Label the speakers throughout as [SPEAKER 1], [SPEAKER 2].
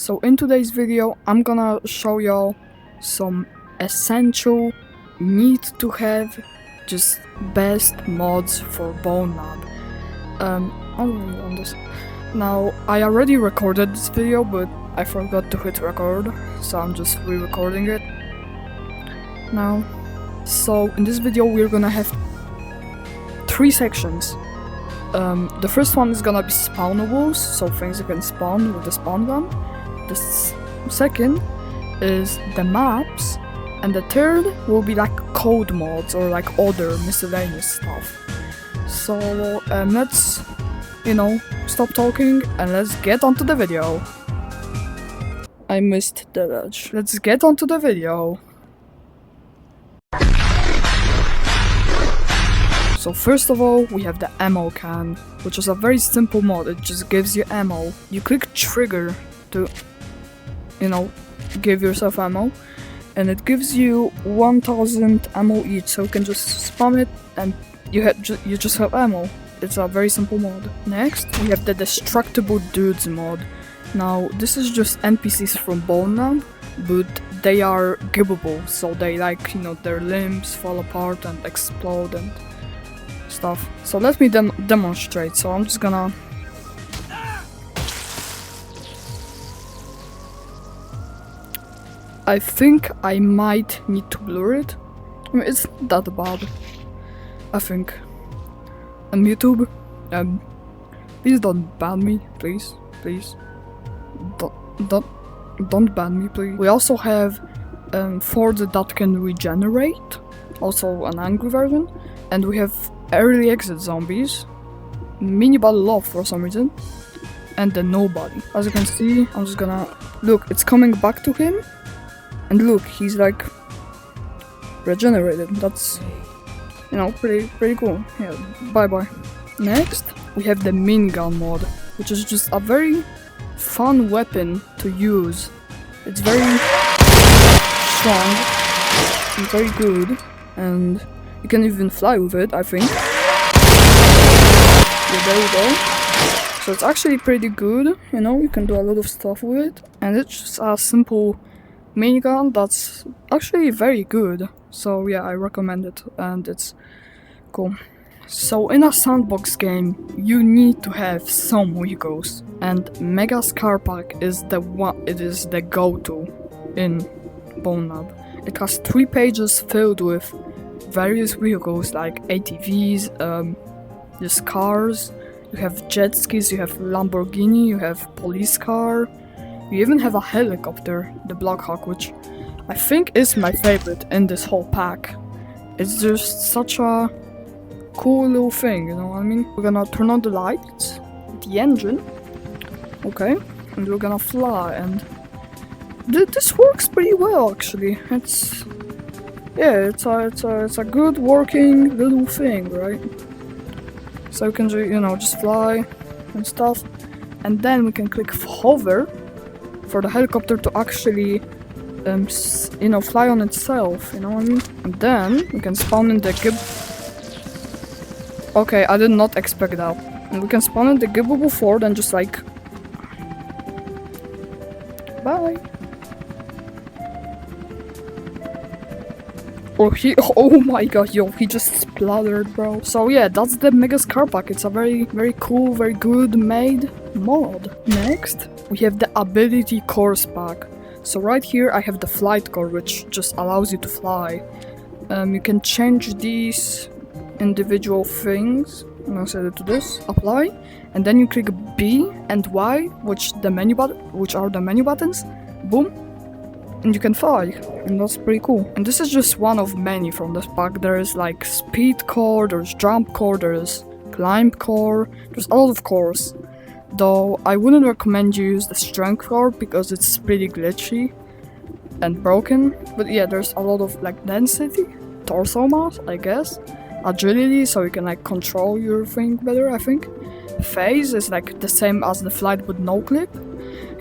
[SPEAKER 1] So in today's video, I'm gonna show y'all some essential, need to have, just best mods for BONELAB. On this. Now, I already recorded this video, but I forgot to hit record, so I'm just re-recording it now. So in this video, we're gonna have 3 sections. The first one is gonna be spawnables, so things you can spawn with the spawn gun. The second is the maps, and the third will be like code mods or like other miscellaneous stuff. So let's, stop talking and let's get onto the video. I missed the ledge. Let's get onto the video. So first of all, we have the ammo can, which is a very simple mod. It just gives you ammo. You click trigger to, give yourself ammo, and it gives you 1000 ammo each, so you can just spam it and you just have ammo. It's a very simple mod. Next, we have the destructible dudes mod. Now, this is just NPCs from BONELAB, but they are gibbable, so they their limbs fall apart and explode and stuff. So let me demonstrate. So I'm just gonna I think I might need to blur it. I mean, it's not that bad, I think. And YouTube, please don't ban me, please. Don't ban me, please. We also have forts that can regenerate, also an angry version, and we have early exit zombies, mini battle love for some reason, and the nobody. As you can see, I'm just gonna look. It's coming back to him. And look, he's like regenerated. That's pretty cool. Yeah, bye. Next, we have the minigun mod, which is just a very fun weapon to use. It's very strong and very good, and you can even fly with it, I think. Yeah, there we go. So it's actually pretty good, you can do a lot of stuff with it, and it's just a simple minigun that's actually very good. So yeah, I recommend it, and it's cool. So in a sandbox game, you need to have some vehicles, and Mega Scar Pack is the one. It is the go-to in BONELAB. It has 3 pages filled with various vehicles like ATVs, just cars. You have jet skis, you have Lamborghini, you have police car. You even have a helicopter, the Blackhawk, which I think is my favorite in this whole pack. It's just such a cool little thing, you know what I mean? We're gonna turn on the lights, the engine, okay, and we're gonna fly, and this works pretty well actually. It's a good working little thing, right? So you can just fly and stuff, and then we can click hover for the helicopter to actually fly on itself, you know what I mean? And then we can spawn in the Okay, I did not expect that. And we can spawn in the gibbable fort and just like bye. Oh my god, yo, he just splattered, bro. So yeah, that's the Mega Scar Pack. It's a very, very cool, very good made mod. Next, we have the Ability Course Pack. So right here I have the Flight Core, which just allows you to fly. You can change these individual things. I'm gonna set it to this. Apply, and then you click B and Y, which are the menu buttons. Boom. And you can fly, and that's pretty cool. And this is just one of many from this pack. There is like speed core, there's jump core, there's climb core, there's a lot of cores. Though I wouldn't recommend you use the strength core because it's pretty glitchy and broken. But yeah, there's a lot of like density, torso mass, I guess, agility, so you can like control your thing better, I think. Phase is like the same as the flight but no clip.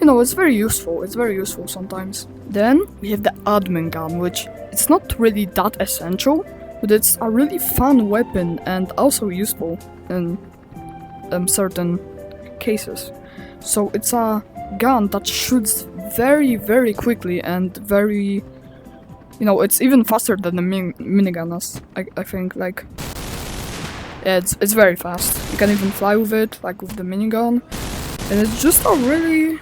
[SPEAKER 1] It's very useful. It's very useful sometimes. Then we have the admin gun, which it's not really that essential, but it's a really fun weapon and also useful in certain cases. So it's a gun that shoots very quickly and very, you know, it's even faster than the minigun. I think, like, yeah, it's very fast. You can even fly with it, like with the minigun, and it's just a really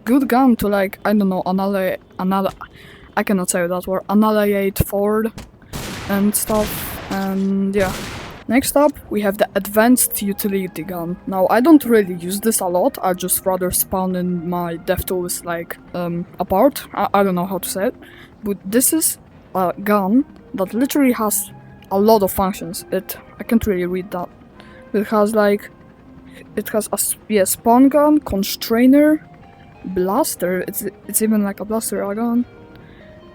[SPEAKER 1] good gun to, like, I don't know, I cannot say that word, annihilate forward and stuff. And yeah. Next up, we have the Advanced Utility Gun. Now, I don't really use this a lot, I just rather spawn in my DevTools, like, apart. I don't know how to say it. But this is a gun that literally has a lot of functions. I can't really read that. It has, like, a spawn gun, constrainer, blaster, it's even like a blaster gun.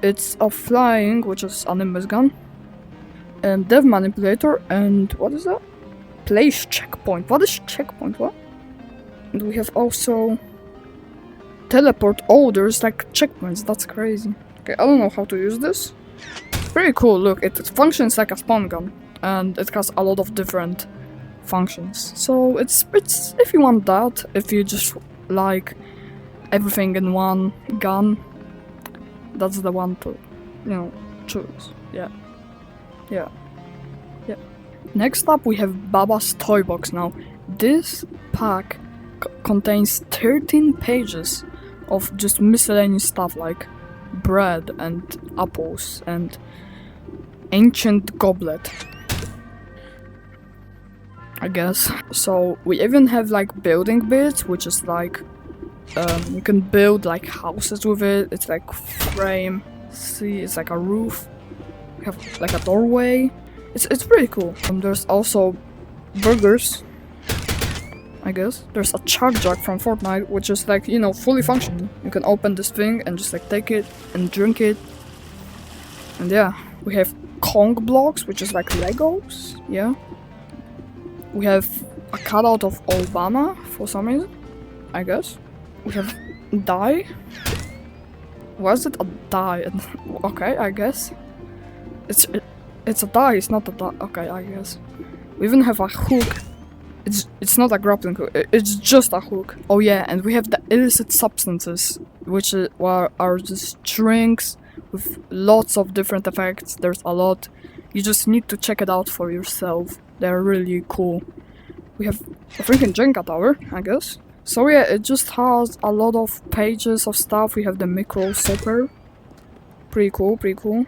[SPEAKER 1] It's a flying, which is an Nimbus gun. And dev manipulator, and what is that? Place checkpoint. What is checkpoint? What? And we have also teleport. Oh, there's like checkpoints. That's crazy. Okay, I don't know how to use this. Pretty cool. Look, it functions like a spawn gun, and it has a lot of different functions. So it's if you want that, if you just like everything in one gun, that's the one to, you know, choose. Yeah. Yeah. Next up, we have Baba's Toy Box. Now, this pack contains 13 pages of just miscellaneous stuff like bread and apples and ancient goblet, I guess. So we even have like building bits, which is like you can build like houses with it. It's like frame. See, it's like a roof. We have like a doorway. It's pretty cool. There's also burgers, I guess. There's a Chuck Jack from Fortnite, which is like, you know, fully functional. You can open this thing and just like take it and drink it. And yeah, we have Kong blocks, which is like Legos. Yeah. We have a cutout of Obama for some reason, I guess. We have die. Why is it a die? Okay, I guess. It's a die, it's not a die. Okay, I guess. We even have a hook. It's not a grappling hook, it's just a hook. Oh yeah, and we have the illicit substances, which are just drinks with lots of different effects. There's a lot. You just need to check it out for yourself. They're really cool. We have a freaking Jenga tower, I guess. So yeah, it just has a lot of pages of stuff. We have the micro super. Pretty cool, pretty cool.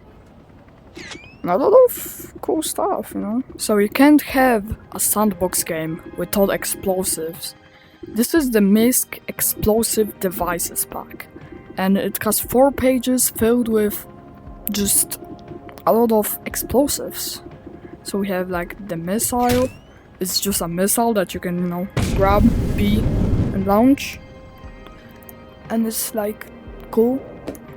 [SPEAKER 1] A lot of cool stuff, you know. So you can't have a sandbox game without explosives. This is the MISC Explosive Devices pack, and it has 4 pages filled with just a lot of explosives. So we have like the missile. It's just a missile that you can, you know, grab, B, and launch, and it's like cool.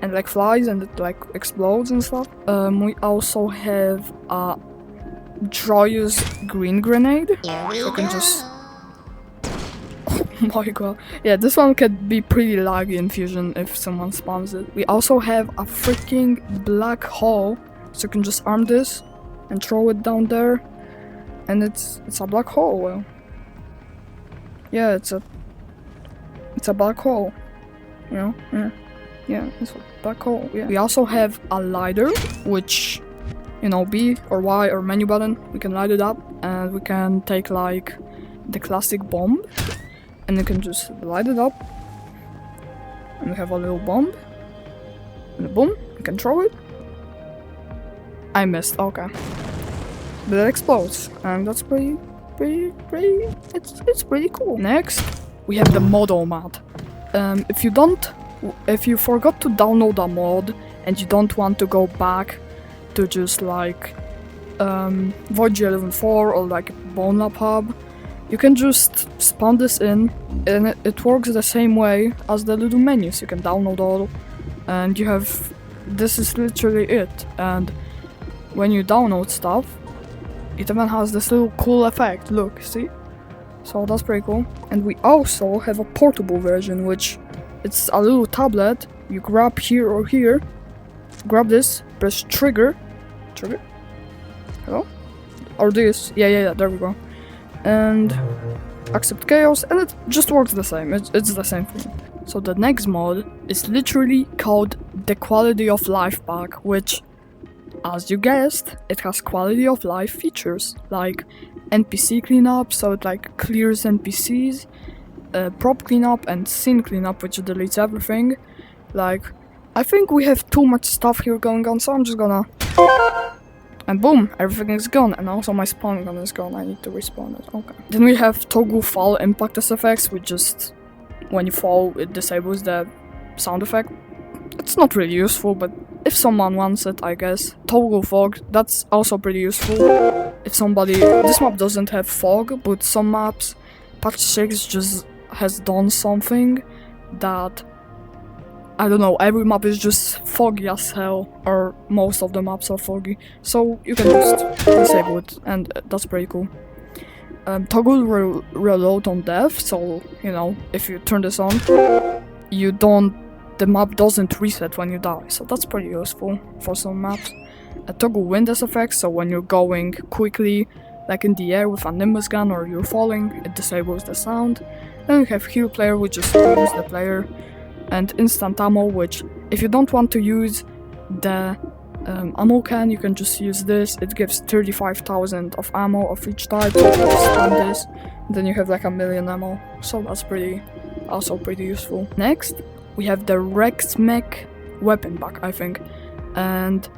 [SPEAKER 1] And like flies and it like explodes and stuff. We also have a joyous green grenade. You can just... Oh my god. Yeah, this one can be pretty laggy in Fusion if someone spawns it. We also have a freaking black hole. So you can just arm this and throw it down there. And it's a black hole. Well, yeah, it's a black hole. You know? Yeah. Yeah, it's a black hole, yeah. We also have a lighter, which, you know, B or Y or menu button, we can light it up, and we can take like the classic bomb, and you can just light it up, and we have a little bomb, and boom, you can throw it. I missed, okay. But it explodes, and that's pretty, it's pretty cool. Next, we have the model mat. If you forgot to download a mod and you don't want to go back to just like Void G11 4 or like BONELAB hub, you can just spawn this in, and it works the same way as the little menus. You can download all, and you have, this is literally it. And when you download stuff, it even has this little cool effect, look, see? So that's pretty cool. And we also have a portable version, which it's a little tablet. You grab here or here, grab this, press trigger, hello? Or this, yeah, there we go. And accept chaos, and it just works the same, it's the same thing. So the next mod is literally called the quality of life pack, which, as you guessed, it has quality of life features like NPC cleanup, so it like clears NPCs, prop cleanup and scene cleanup, which deletes everything. Like, I think we have too much stuff here going on, so I'm just gonna... And boom, everything is gone, and also my spawn gun is gone. I need to respawn it. Okay. Then we have toggle fall impact effects, which just, when you fall, it disables the sound effect. It's not really useful, but if someone wants it, I guess. Toggle fog, that's also pretty useful. If somebody... This map doesn't have fog, but some maps, patch 6 just has done something that... I don't know, every map is just foggy as hell, or most of the maps are foggy, so you can just disable it, and that's pretty cool. Toggle reload on death, so, you know, if you turn this on, the map doesn't reset when you die, so that's pretty useful for some maps. Toggle wind effects, so when you're going quickly, like in the air with a Nimbus gun, or you're falling, it disables the sound. Then we have heal player, which just heals the player. And instant ammo, which if you don't want to use the ammo can, you can just use this. It gives 35,000 of ammo of each type, so you just spam this, then you have like 1,000,000 ammo, so that's also pretty useful. Next, we have the Rex Mech weapon pack, I think, and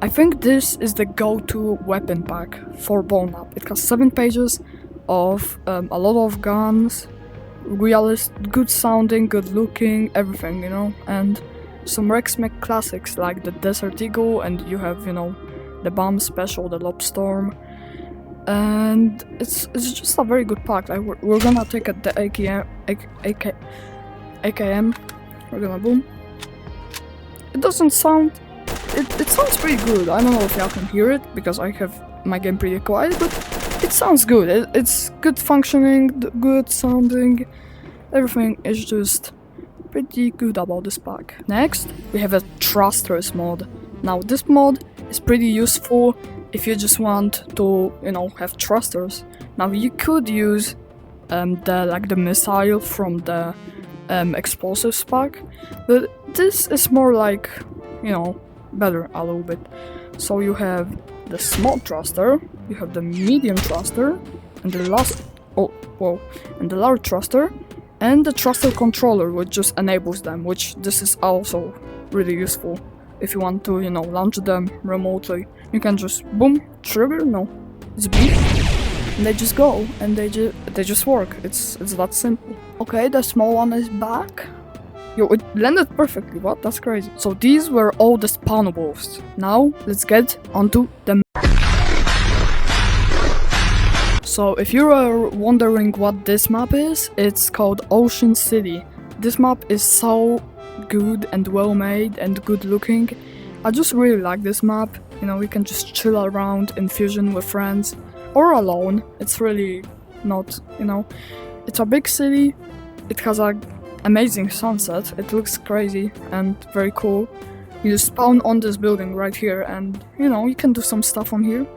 [SPEAKER 1] I think this is the go-to weapon pack for BONELAB. It has 7 pages of a lot of guns, good sounding, good looking, everything, you know, and some Rex Mech classics like the Desert Eagle, and you have, you know, the Bomb Special, the Lobstorm, and it's just a very good pack. Like we're gonna take the AKM, we're gonna boom. It doesn't sound, it sounds pretty good. I don't know if y'all can hear it because I have my game pretty quiet, but it sounds good. It's good functioning, good sounding. Everything is just pretty good about this pack. Next, we have a Thrusters mod. Now, this mod is pretty useful if you just want to, you know, have thrusters. Now, you could use the missile from the explosives pack, but this is more like, you know, better a little bit. So you have the small thruster, you have the medium thruster, and the large thruster, and the thruster controller, which just enables them, which this is also really useful. If you want to, you know, launch them remotely, you can just boom, trigger, no, it's B, and they just go, and they just work. It's that simple. Okay, the small one is back. Yo, it landed perfectly, what? That's crazy. So these were all the spawnables. Now, let's get onto the... So, if you are wondering what this map is, it's called Ocean City. This map is so good and well made and good looking. I just really like this map. You know, you can just chill around in Fusion with friends or alone. It's really not, you know, it's a big city. It has a amazing sunset. It looks crazy and very cool. You just spawn on this building right here, and you know, you can do some stuff on here.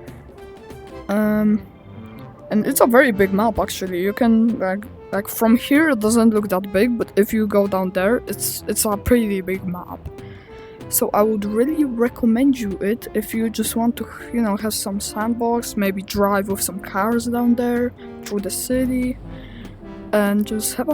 [SPEAKER 1] And it's a very big map actually. You can like from here it doesn't look that big, but if you go down there, it's a pretty big map. So I would really recommend you it if you just want to, you know, have some sandbox, maybe drive with some cars down there through the city, and just have a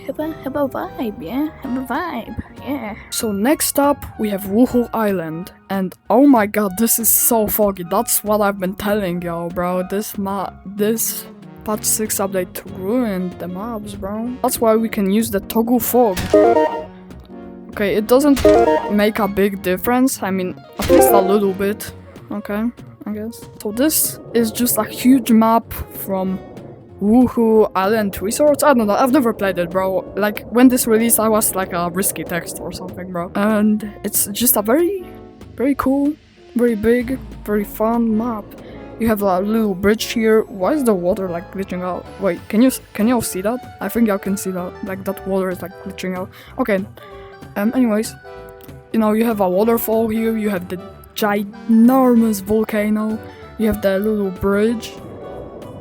[SPEAKER 1] vibe, yeah? Have a vibe, yeah. So next up, we have Wuhu Island. And oh my god, this is so foggy. That's what I've been telling y'all, bro. This patch 6 update ruined the maps, bro. That's why we can use the toggle fog. Okay, it doesn't make a big difference. I mean, at least a little bit. Okay, I guess. So this is just a huge map from Wuhu Island Resorts. I don't know, I've never played it, bro. Like, when this released, I was like a risky text or something, bro. And it's just a very cool, very big, very fun map. You have a little bridge here. Why is the water like glitching out? Wait, can y'all see that? I think y'all can see that. Like, that water is like glitching out. Okay. Anyways, you know, you have a waterfall here. You have the ginormous volcano. You have the little bridge,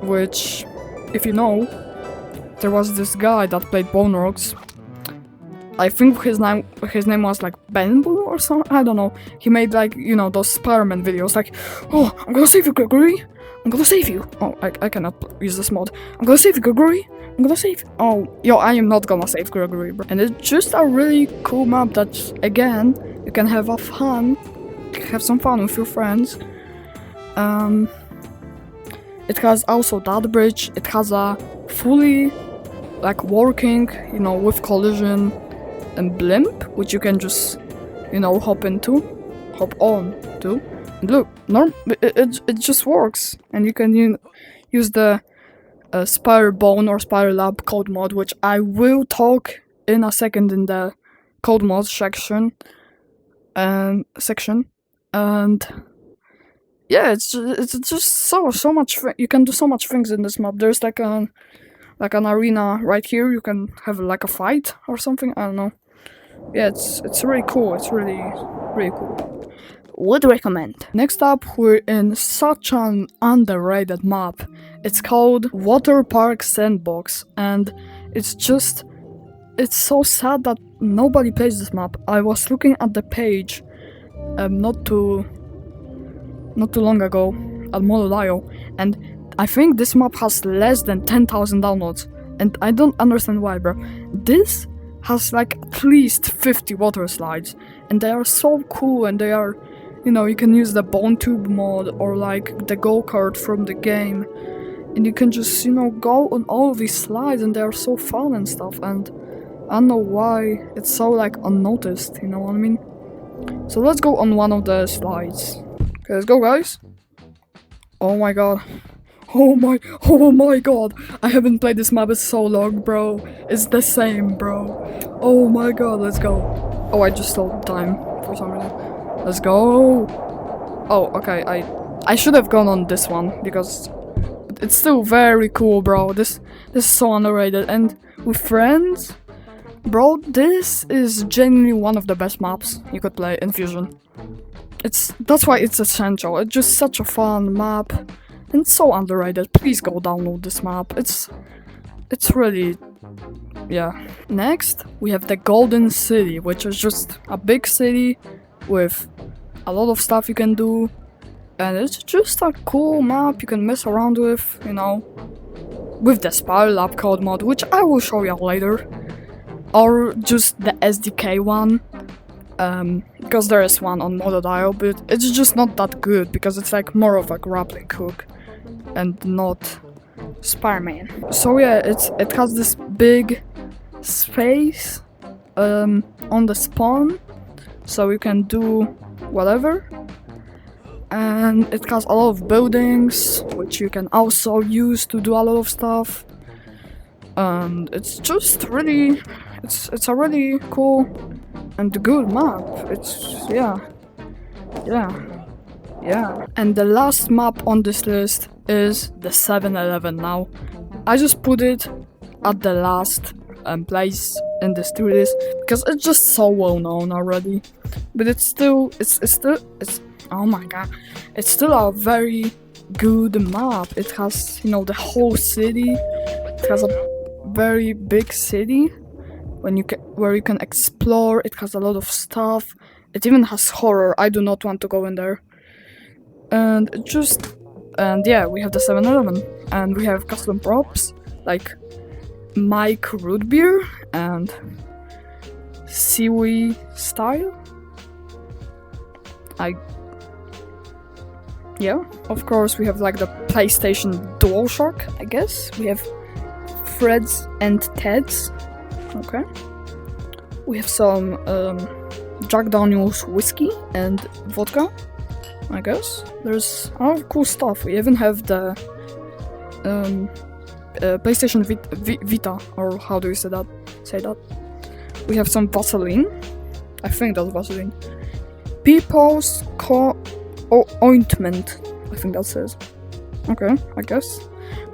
[SPEAKER 1] which, if you know, there was this guy that played Bone Rocks. I think his name was like Benbu or something. I don't know. He made like, you know, those Spider-Man videos. Like, oh, I'm gonna save you, Gregory. I'm gonna save you. Oh, I cannot use this mod. I'm gonna save you, Gregory. I'm gonna save you. Oh, yo, I am not gonna save Gregory, bro. And it's just a really cool map that, again, you can have some fun with your friends. It has also that bridge. It has a fully like working, you know, with collision and blimp, which you can just, you know, hop on to. And look, it just works, and you can use the BONELAB or BONELAB code mod, which I will talk in a second in the code mod section. And yeah, it's just so much. You can do so much things in this map. There's like an arena right here. You can have like a fight or something. I don't know. Yeah, it's really cool. It's really cool. Would recommend. Next up, we're in such an underrated map. It's called Water Park Sandbox, and it's so sad that nobody plays this map. I was looking at the page not too long ago at BONELAB, and I think this map has less than 10,000 downloads, and I don't understand why, bro. This has like at least 50 water slides, and they are so cool, and they are, you know, you can use the bone tube mod or like the go-kart from the game, and you can just, you know, go on all of these slides, and they are so fun and stuff, and I don't know why it's so like unnoticed, you know what I mean? So let's go on one of the slides. Okay, let's go, guys. Oh my god. Oh my god. I haven't played this map in so long, bro. It's the same, bro. Oh my god, let's go. Oh, I just stole time for some reason. Let's go. Oh, okay, I should have gone on this one because it's still very cool, bro. This is so underrated, and with friends, bro, this is genuinely one of the best maps you could play in Fusion. That's why it's essential. It's just such a fun map and so underrated. Please go download this map. It's really, yeah. Next, we have the Golden City, which is just a big city with a lot of stuff you can do, and it's just a cool map you can mess around with, you know, with the BONELAB code mod, which I will show you later, or just the SDK one. Because there is one on BONELAB, but it's just not that good because it's like more of a grappling hook and not Spider-Man. So yeah, it has this big space on the spawn, so you can do whatever, and it has a lot of buildings which you can also use to do a lot of stuff, and it's just really it's a really cool and good map. It's yeah. And the last map on this list is the 7-Eleven. Now, I just put it at the last place in this tier list because it's just so well known already. But it's still oh my god, it's still a very good map. It has, you know, the whole city. It has a very big city where you can explore. It has a lot of stuff. It even has horror. I do not want to go in there. And yeah, we have the 7-Eleven, and we have custom props like Mike root beer and Seaweed style. Yeah, of course we have like the PlayStation DualShock, I guess. We have Fred's and Ted's. Okay. We have some Jack Daniels whiskey and vodka, I guess. There's a lot of cool stuff. We even have the PlayStation Vita, or how do you say that? We have some Vaseline. I think that's Vaseline. People's ointment. I think that says. Okay, I guess.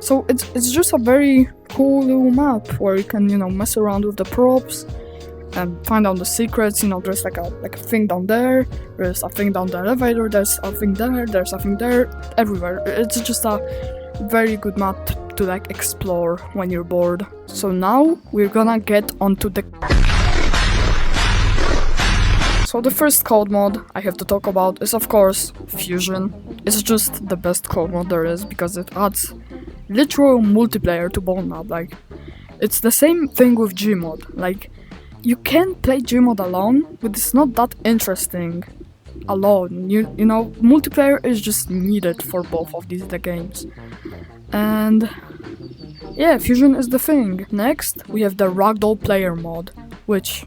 [SPEAKER 1] So it's just a very cool little map where you can, you know, mess around with the props and find out the secrets. You know, there's like a thing down there, there's a thing down the elevator, there's a thing there, there's a thing there, everywhere. It's just a very good map to like explore when you're bored. So now we're gonna get onto the So the first code mod I have to talk about is of course Fusion. It's just the best code mod there is because it adds literal multiplayer to BONELAB. Like, it's the same thing with Gmod. Like, you can play Gmod alone, but it's not that interesting alone. You know, multiplayer is just needed for both of these games. And yeah, Fusion is the thing. Next, we have the Ragdoll player mod, which,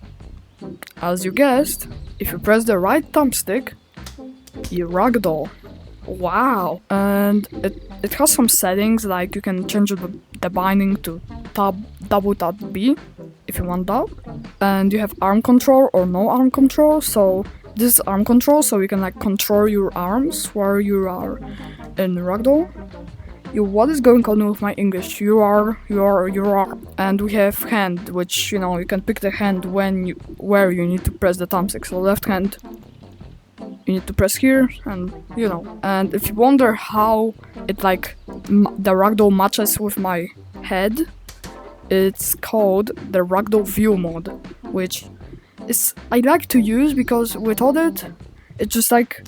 [SPEAKER 1] as you guessed, if you press the right thumbstick, you ragdoll. Wow! And it has some settings, like you can change the binding to double tap B if you want that. And you have arm control or no arm control. So this is arm control, so you can like control your arms while you are in ragdoll. What is going on with my English? You are. And we have hand, which, you know, you can pick the hand where you need to press the thumbstick. So left hand, you need to press here, and you know. And if you wonder how it like the ragdoll matches with my head, it's called the Ragdoll View mod, which is I like to use because without it, it's just like,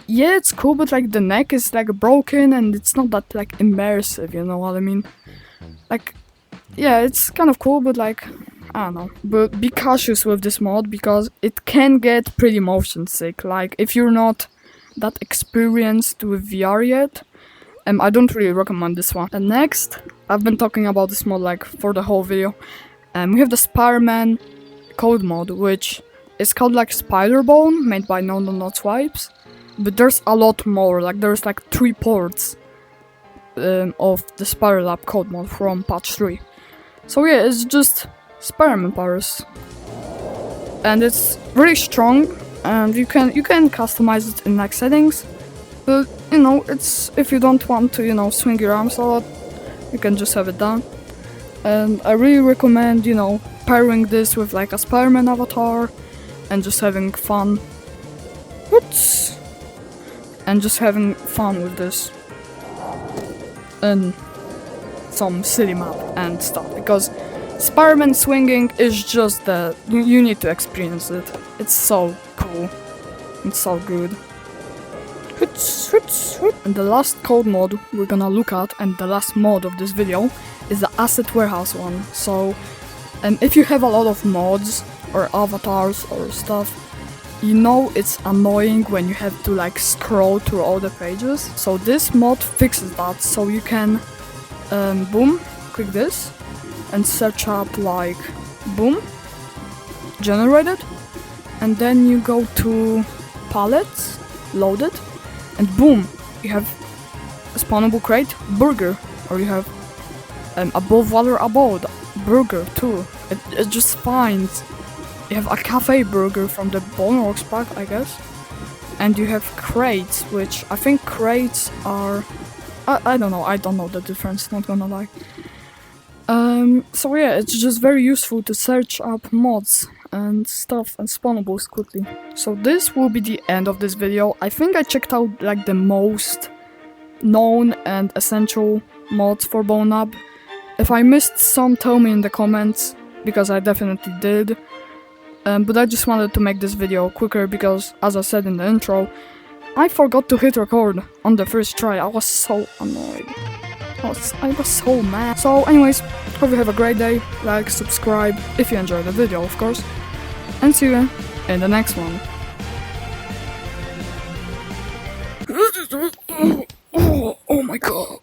[SPEAKER 1] yeah, it's cool, but like the neck is like broken and it's not that like immersive, you know what I mean? Like, yeah, it's kind of cool, but like, I don't know. But be cautious with this mod because it can get pretty motion sick. Like, if you're not that experienced with VR yet, I don't really recommend this one. And next, I've been talking about this mod like for the whole video. We have the Spider-Man code mod, which is called like Spider-Bone, made by No Swipes. But there's a lot more, like there's like 3 ports of the BONELAB code mod from patch 3. So yeah, it's just Spider-Man powers. And it's really strong, and you can customize it in like settings. But you know, it's if you don't want to, you know, swing your arms a lot, you can just have it done. And I really recommend, you know, pairing this with like a Spider-Man avatar and just having fun. Oops. And just having fun with this and some city map and stuff, because Spider-Man swinging is just you need to experience it. It's so cool. It's so good. And the last code mod we're gonna look at, and the last mod of this video, is the asset warehouse one. So if you have a lot of mods or avatars or stuff, you know it's annoying when you have to like scroll through all the pages. So this mod fixes that, so you can boom, click this and search up like boom, generated, and then you go to palettes, load it, and boom, you have a spawnable crate, burger, or you have above water abode, burger too. It just finds. You have a cafe burger from the Boneworks pack, I guess. And you have crates, which I think crates are... I don't know the difference, not gonna lie. So yeah, it's just very useful to search up mods and stuff and spawnables quickly. So this will be the end of this video. I think I checked out like the most known and essential mods for BONELAB. If I missed some, tell me in the comments, because I definitely did. But I just wanted to make this video quicker because, as I said in the intro, I forgot to hit record on the first try. I was so annoyed. I was so mad. So anyways, hope you have a great day. Like, subscribe if you enjoyed the video, of course. And see you in the next one. Oh my god.